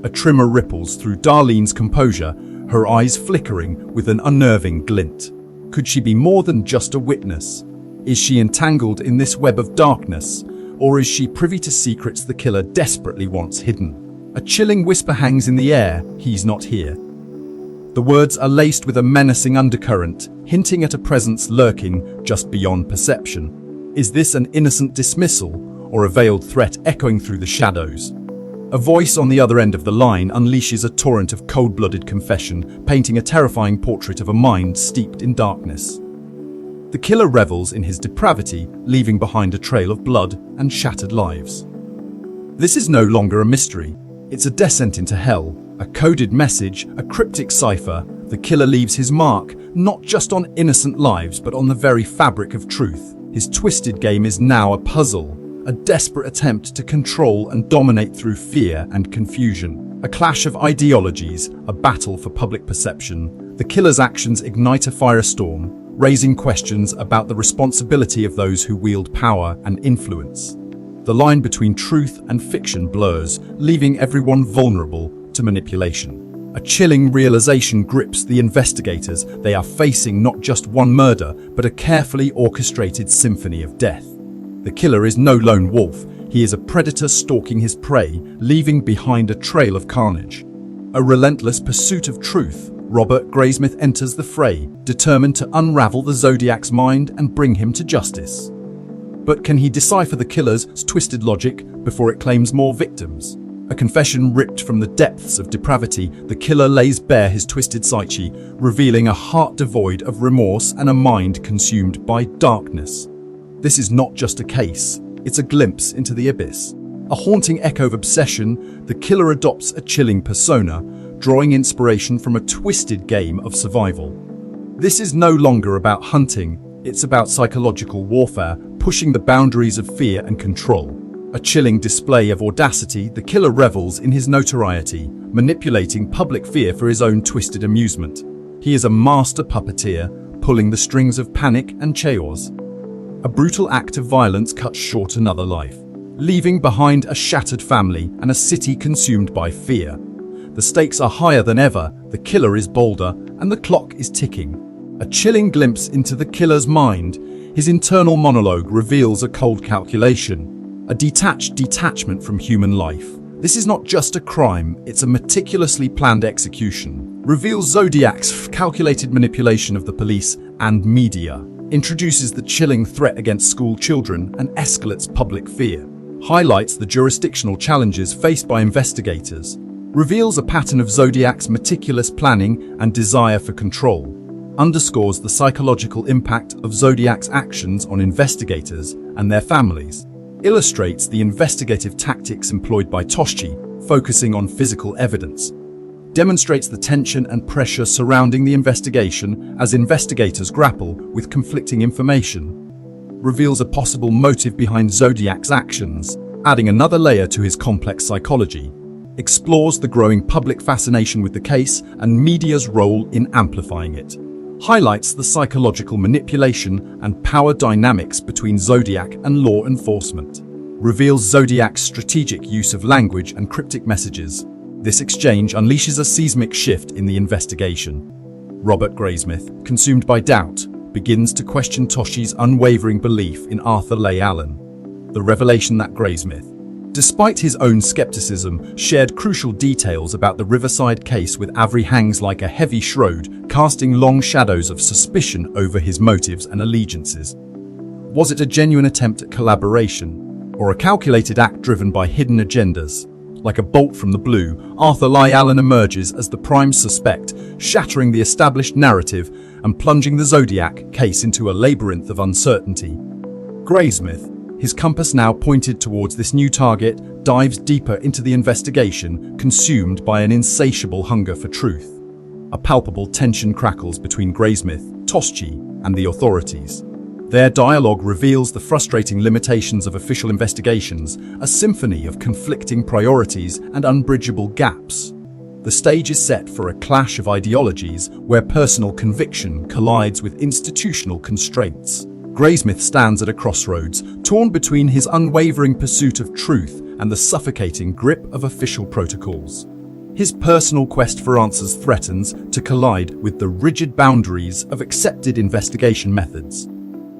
A tremor ripples through Darlene's composure, her eyes flickering with an unnerving glint. Could she be more than just a witness? Is she entangled in this web of darkness, or is she privy to secrets the killer desperately wants hidden? A chilling whisper hangs in the air, "He's not here." The words are laced with a menacing undercurrent, hinting at a presence lurking just beyond perception. Is this an innocent dismissal, or a veiled threat echoing through the shadows? A voice on the other end of the line unleashes a torrent of cold-blooded confession, painting a terrifying portrait of a mind steeped in darkness. The killer revels in his depravity, leaving behind a trail of blood and shattered lives. This is no longer a mystery. It's a descent into hell, a coded message, a cryptic cipher. The killer leaves his mark, not just on innocent lives, but on the very fabric of truth. His twisted game is now a puzzle, a desperate attempt to control and dominate through fear and confusion. A clash of ideologies, a battle for public perception. The killer's actions ignite a firestorm, raising questions about the responsibility of those who wield power and influence. The line between truth and fiction blurs, leaving everyone vulnerable to manipulation. A chilling realization grips the investigators. They are facing not just one murder, but a carefully orchestrated symphony of death. The killer is no lone wolf. He is a predator stalking his prey, leaving behind a trail of carnage. A relentless pursuit of truth, Robert Graysmith enters the fray, determined to unravel the Zodiac's mind and bring him to justice. But can he decipher the killer's twisted logic before it claims more victims? A confession ripped from the depths of depravity, the killer lays bare his twisted psyche, revealing a heart devoid of remorse and a mind consumed by darkness. This is not just a case, it's a glimpse into the abyss. A haunting echo of obsession, the killer adopts a chilling persona, drawing inspiration from a twisted game of survival. This is no longer about hunting, it's about psychological warfare, pushing the boundaries of fear and control. A chilling display of audacity, the killer revels in his notoriety, manipulating public fear for his own twisted amusement. He is a master puppeteer, pulling the strings of panic and chaos. A brutal act of violence cuts short another life, leaving behind a shattered family and a city consumed by fear. The stakes are higher than ever, the killer is bolder, and the clock is ticking. A chilling glimpse into the killer's mind, his internal monologue reveals a cold calculation, a detachment from human life. This is not just a crime, it's a meticulously planned execution. Reveals Zodiac's calculated manipulation of the police and media. Introduces the chilling threat against school children and escalates public fear. Highlights the jurisdictional challenges faced by investigators. Reveals a pattern of Zodiac's meticulous planning and desire for control. Underscores the psychological impact of Zodiac's actions on investigators and their families. Illustrates the investigative tactics employed by Toschi, focusing on physical evidence. Demonstrates the tension and pressure surrounding the investigation as investigators grapple with conflicting information. Reveals a possible motive behind Zodiac's actions, adding another layer to his complex psychology. Explores the growing public fascination with the case and media's role in amplifying it. Highlights the psychological manipulation and power dynamics between Zodiac and law enforcement. Reveals Zodiac's strategic use of language and cryptic messages. This exchange unleashes a seismic shift in the investigation. Robert Graysmith, consumed by doubt, begins to question Toschi's unwavering belief in Arthur Leigh Allen. The revelation that Graysmith, despite his own skepticism, shared crucial details about the Riverside case with Avery hangs like a heavy shroud, casting long shadows of suspicion over his motives and allegiances. Was it a genuine attempt at collaboration, or a calculated act driven by hidden agendas? Like a bolt from the blue, Arthur Leigh Allen emerges as the prime suspect, shattering the established narrative and plunging the Zodiac case into a labyrinth of uncertainty. Graysmith, his compass now pointed towards this new target, dives deeper into the investigation, consumed by an insatiable hunger for truth. A palpable tension crackles between Graysmith, Toschi, and the authorities. Their dialogue reveals the frustrating limitations of official investigations, a symphony of conflicting priorities and unbridgeable gaps. The stage is set for a clash of ideologies where personal conviction collides with institutional constraints. Graysmith stands at a crossroads, torn between his unwavering pursuit of truth and the suffocating grip of official protocols. His personal quest for answers threatens to collide with the rigid boundaries of accepted investigation methods.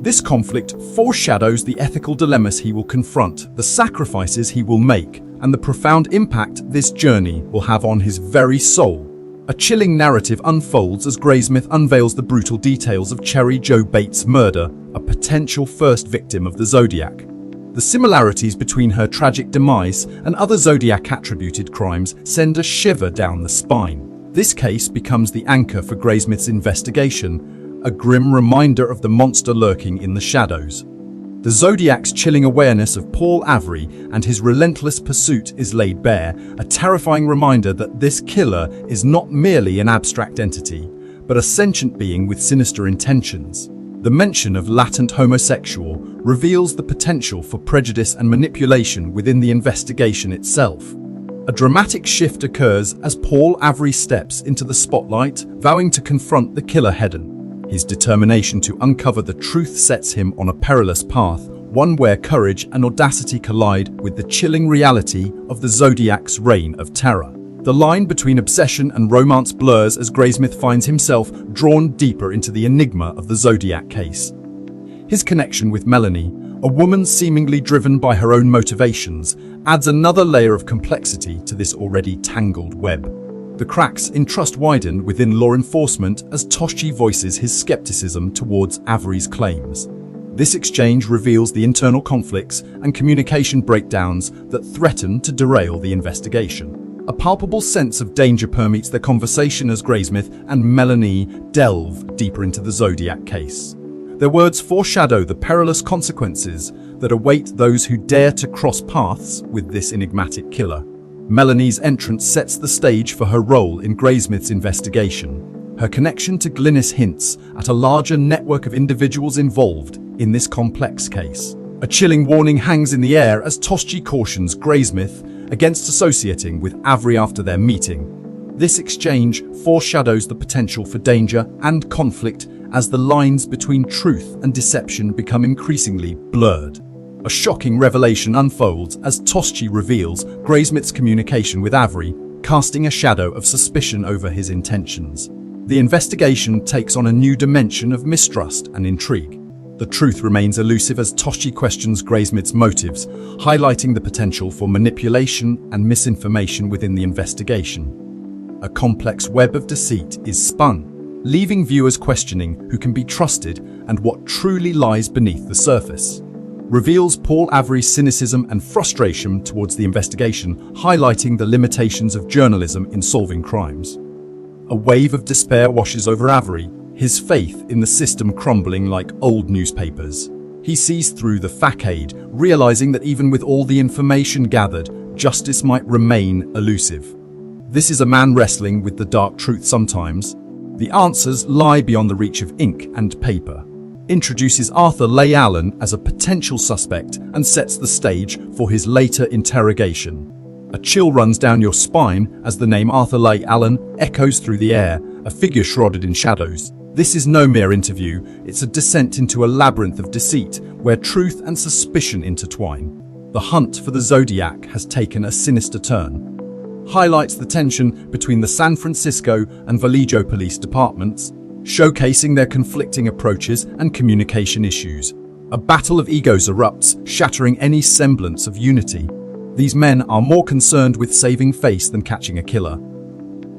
This conflict foreshadows the ethical dilemmas he will confront, the sacrifices he will make, and the profound impact this journey will have on his very soul. A chilling narrative unfolds as Graysmith unveils the brutal details of Cherry Jo Bates' murder, a potential first victim of the Zodiac. The similarities between her tragic demise and other Zodiac-attributed crimes send a shiver down the spine. This case becomes the anchor for Graysmith's investigation, a grim reminder of the monster lurking in the shadows. The Zodiac's chilling awareness of Paul Avery and his relentless pursuit is laid bare, a terrifying reminder that this killer is not merely an abstract entity, but a sentient being with sinister intentions. The mention of latent homosexual reveals the potential for prejudice and manipulation within the investigation itself. A dramatic shift occurs as Paul Avery steps into the spotlight, vowing to confront the killer head-on. His determination to uncover the truth sets him on a perilous path, one where courage and audacity collide with the chilling reality of the Zodiac's reign of terror. The line between obsession and romance blurs as Graysmith finds himself drawn deeper into the enigma of the Zodiac case. His connection with Melanie, a woman seemingly driven by her own motivations, adds another layer of complexity to this already tangled web. The cracks in trust widen within law enforcement as Toshi voices his skepticism towards Avery's claims. This exchange reveals the internal conflicts and communication breakdowns that threaten to derail the investigation. A palpable sense of danger permeates their conversation as Graysmith and Melanie delve deeper into the Zodiac case. Their words foreshadow the perilous consequences that await those who dare to cross paths with this enigmatic killer. Melanie's entrance sets the stage for her role in Graysmith's investigation. Her connection to Glynis hints at a larger network of individuals involved in this complex case. A chilling warning hangs in the air as Toshi cautions Graysmith against associating with Avery after their meeting. This exchange foreshadows the potential for danger and conflict as the lines between truth and deception become increasingly blurred. A shocking revelation unfolds as Toshi reveals Graysmith's communication with Avery, casting a shadow of suspicion over his intentions. The investigation takes on a new dimension of mistrust and intrigue. The truth remains elusive as Toshi questions Graysmith's motives, highlighting the potential for manipulation and misinformation within the investigation. A complex web of deceit is spun, leaving viewers questioning who can be trusted and what truly lies beneath the surface. Reveals Paul Avery's cynicism and frustration towards the investigation, highlighting the limitations of journalism in solving crimes. A wave of despair washes over Avery, his faith in the system crumbling like old newspapers. He sees through the facade, realizing that even with all the information gathered, justice might remain elusive. This is a man wrestling with the dark truth sometimes. The answers lie beyond the reach of ink and paper. Introduces Arthur Leigh Allen as a potential suspect and sets the stage for his later interrogation. A chill runs down your spine as the name Arthur Leigh Allen echoes through the air, a figure shrouded in shadows. This is no mere interview, it's a descent into a labyrinth of deceit where truth and suspicion intertwine. The hunt for the Zodiac has taken a sinister turn. Highlights the tension between the San Francisco and Vallejo police departments, showcasing their conflicting approaches and communication issues. A battle of egos erupts, shattering any semblance of unity. These men are more concerned with saving face than catching a killer.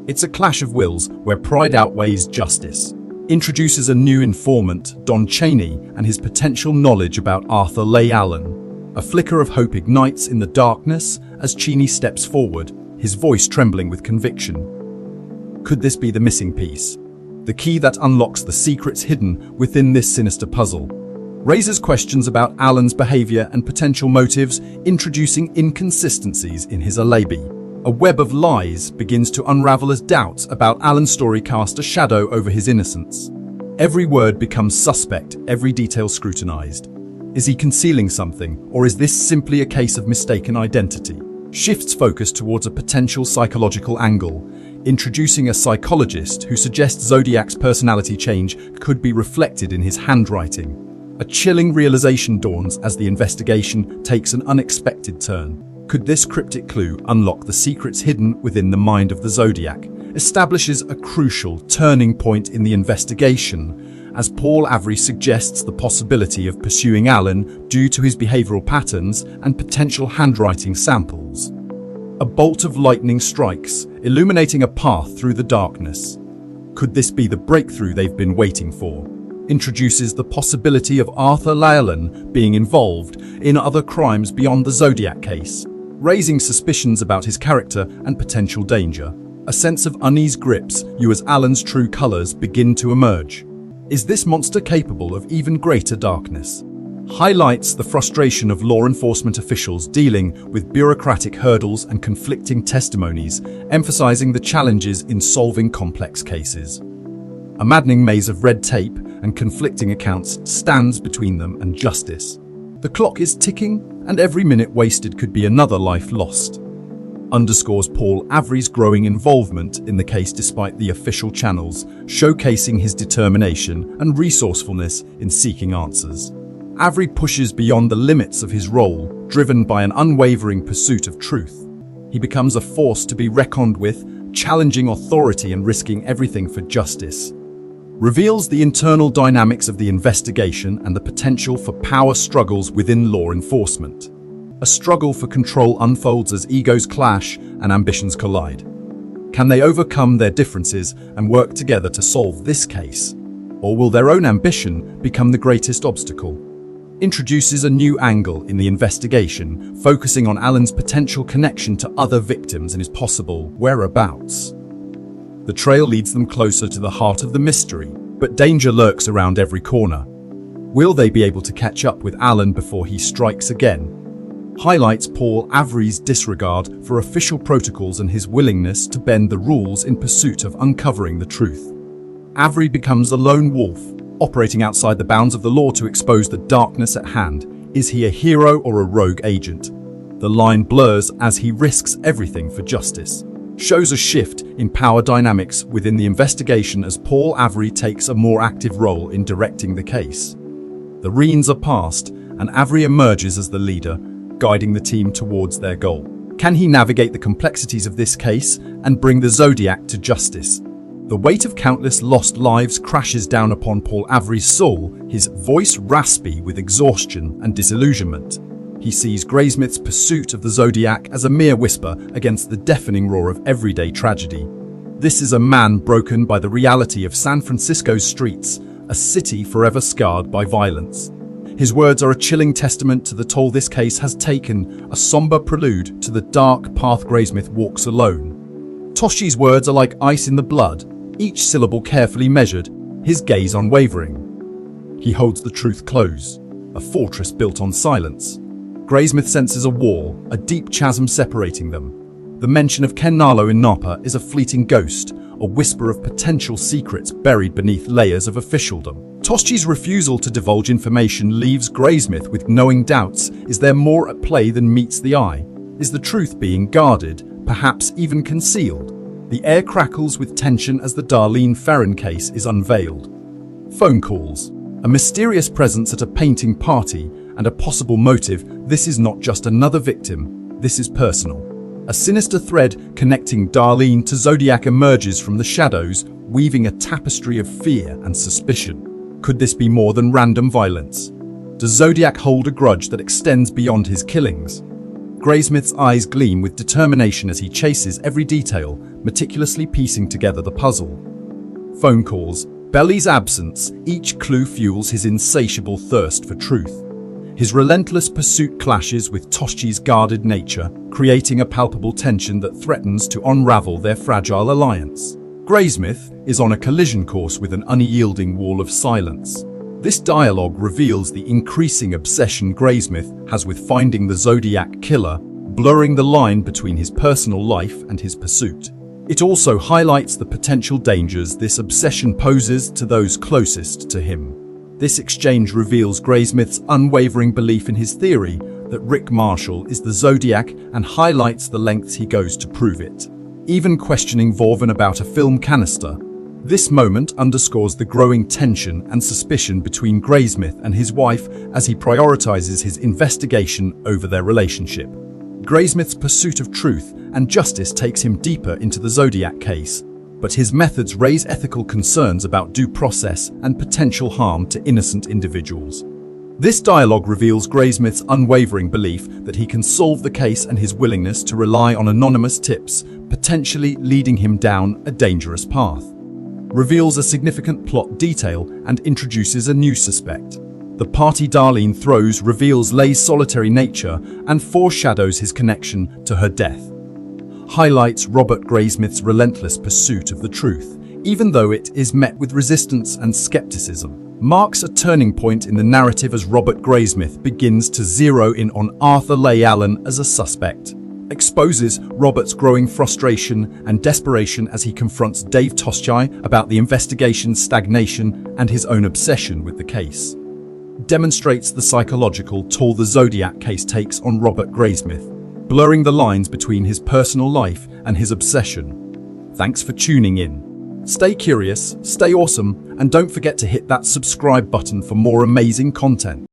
It's a clash of wills where pride outweighs justice. Introduces a new informant, Don Chaney, and his potential knowledge about Arthur Leigh Allen. A flicker of hope ignites in the darkness as Chaney steps forward, his voice trembling with conviction. Could this be the missing piece? The key that unlocks the secrets hidden within this sinister puzzle. Raises questions about Allen's behavior and potential motives, introducing inconsistencies in his alibi. A web of lies begins to unravel as doubts about Allen's story cast a shadow over his innocence. Every word becomes suspect, every detail scrutinized. Is he concealing something, or is this simply a case of mistaken identity? Shifts focus towards a potential psychological angle, introducing a psychologist who suggests Zodiac's personality change could be reflected in his handwriting. A chilling realization dawns as the investigation takes an unexpected turn. Could this cryptic clue unlock the secrets hidden within the mind of the Zodiac? Establishes a crucial turning point in the investigation, as Paul Avery suggests the possibility of pursuing Alan due to his behavioral patterns and potential handwriting samples. A bolt of lightning strikes, illuminating a path through the darkness. Could this be the breakthrough they've been waiting for? Introduces the possibility of Arthur Llewellyn being involved in other crimes beyond the Zodiac case, raising suspicions about his character and potential danger. A sense of unease grips you as Alan's true colors begin to emerge. Is this monster capable of even greater darkness? Highlights the frustration of law enforcement officials dealing with bureaucratic hurdles and conflicting testimonies, emphasizing the challenges in solving complex cases. A maddening maze of red tape and conflicting accounts stands between them and justice. The clock is ticking, and every minute wasted could be another life lost. Underscores Paul Avery's growing involvement in the case despite the official channels, showcasing his determination and resourcefulness in seeking answers. Avery pushes beyond the limits of his role, driven by an unwavering pursuit of truth. He becomes a force to be reckoned with, challenging authority and risking everything for justice. Reveals the internal dynamics of the investigation and the potential for power struggles within law enforcement. A struggle for control unfolds as egos clash and ambitions collide. Can they overcome their differences and work together to solve this case? Or will their own ambition become the greatest obstacle? Introduces a new angle in the investigation, focusing on Alan's potential connection to other victims and his possible whereabouts. The trail leads them closer to the heart of the mystery, but danger lurks around every corner. Will they be able to catch up with Alan before he strikes again? Highlights Paul Avery's disregard for official protocols and his willingness to bend the rules in pursuit of uncovering the truth. Avery becomes a lone wolf, operating outside the bounds of the law to expose the darkness at hand. Is he a hero or a rogue agent? The line blurs as he risks everything for justice. Shows a shift in power dynamics within the investigation as Paul Avery takes a more active role in directing the case. The reins are passed, and Avery emerges as the leader, guiding the team towards their goal. Can he navigate the complexities of this case and bring the Zodiac to justice? The weight of countless lost lives crashes down upon Paul Avery's soul, his voice raspy with exhaustion and disillusionment. He sees Graysmith's pursuit of the Zodiac as a mere whisper against the deafening roar of everyday tragedy. This is a man broken by the reality of San Francisco's streets, a city forever scarred by violence. His words are a chilling testament to the toll this case has taken, a somber prelude to the dark path Graysmith walks alone. Toshi's words are like ice in the blood, each syllable carefully measured, his gaze unwavering. He holds the truth close, a fortress built on silence. Graysmith senses a wall, a deep chasm separating them. The mention of Ken Nalo in Napa is a fleeting ghost, a whisper of potential secrets buried beneath layers of officialdom. Toshi's refusal to divulge information leaves Graysmith with knowing doubts. Is there more at play than meets the eye? Is the truth being guarded, perhaps even concealed? The air crackles with tension as the Darlene Ferrin case is unveiled. Phone calls. A mysterious presence at a painting party and a possible motive. This is not just another victim, this is personal. A sinister thread connecting Darlene to Zodiac emerges from the shadows, weaving a tapestry of fear and suspicion. Could this be more than random violence? Does Zodiac hold a grudge that extends beyond his killings? Graysmith's eyes gleam with determination as he chases every detail, meticulously piecing together the puzzle. Phone calls. Belly's absence, each clue fuels his insatiable thirst for truth. His relentless pursuit clashes with Toshi's guarded nature, creating a palpable tension that threatens to unravel their fragile alliance. Graysmith is on a collision course with an unyielding wall of silence. This dialogue reveals the increasing obsession Graysmith has with finding the Zodiac killer, blurring the line between his personal life and his pursuit. It also highlights the potential dangers this obsession poses to those closest to him. This exchange reveals Graysmith's unwavering belief in his theory that Rick Marshall is the Zodiac and highlights the lengths he goes to prove it, even questioning Vorvan about a film canister. This moment underscores the growing tension and suspicion between Graysmith and his wife as he prioritizes his investigation over their relationship. Graysmith's pursuit of truth and justice takes him deeper into the Zodiac case, but his methods raise ethical concerns about due process and potential harm to innocent individuals. This dialogue reveals Graysmith's unwavering belief that he can solve the case and his willingness to rely on anonymous tips, potentially leading him down a dangerous path. Reveals a significant plot detail and introduces a new suspect. The party Darlene throws reveals Lay's solitary nature and foreshadows his connection to her death. Highlights Robert Graysmith's relentless pursuit of the truth, even though it is met with resistance and skepticism. Marks a turning point in the narrative as Robert Graysmith begins to zero in on Arthur Leigh Allen as a suspect. Exposes Robert's growing frustration and desperation as he confronts Dave Toschai about the investigation's stagnation and his own obsession with the case. Demonstrates the psychological toll the Zodiac case takes on Robert Graysmith, blurring the lines between his personal life and his obsession. Thanks for tuning in. Stay curious, stay awesome, and don't forget to hit that subscribe button for more amazing content.